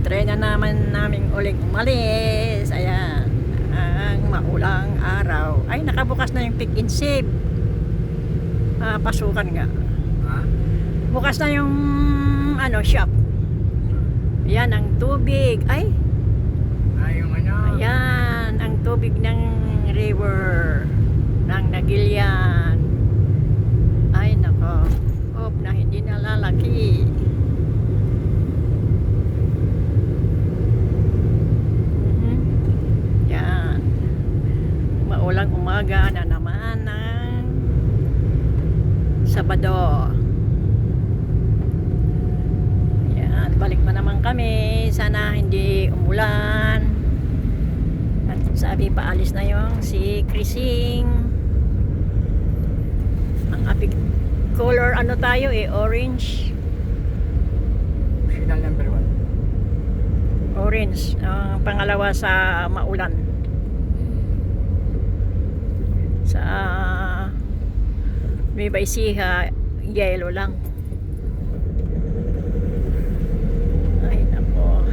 try na naman namin uling umalis. Ayan, ang maulang araw. Ay, nakabukas na yung Pick and Save. Pasukan nga. Ha? Bukas na yung shop. Yan ang tubig. Ay, Yung ano? ayan ang tubig ng river ng Nagilian. Ay, nako. Hope na hindi na lalaki. Yan. Maulang umaga na naman ng Sabado. Yan. Balik na naman kami. Sana hindi umulan. At sabi paalis na yung si Krising. Ang apik color tayo orange. Signal number 1. Orange. Ang pangalawa sa maulan. Sa Nueva Ecija, yellow lang. Ay, nako.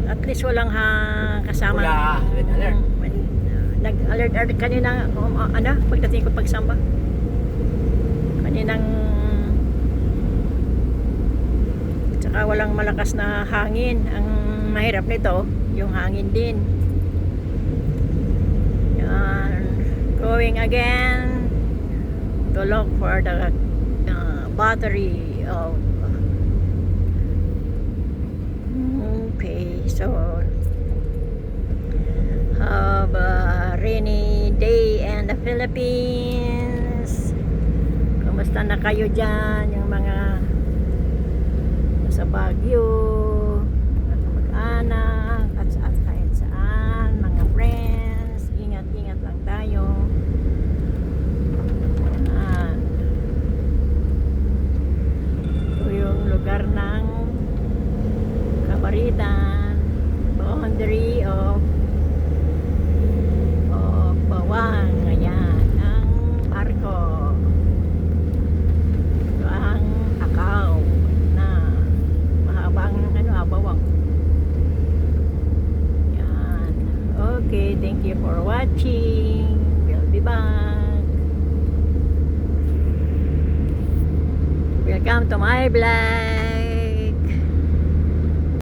At least walang kasama. Wala. Red alert. Nag-alert kanina, pagdating ko pagsamba. Kaninang tsaka walang malakas na hangin. Ang mahirap nito, yung hangin din. Yan. Going again to look for the battery of okay, so have a rainy day in the Philippines. Kumusta na kayo dyan, yung mga sa Baguio at mag-anak at kahit saan, mga friends, ingat lang tayo. Yan. Ito yung lugar ng Kabaritan, boundary of Bawang. Ayan ang barko. Ito ang Akaw na mahabang Bawang. Yan. Okay, thank you for watching. We'll be back. Welcome to my vlog.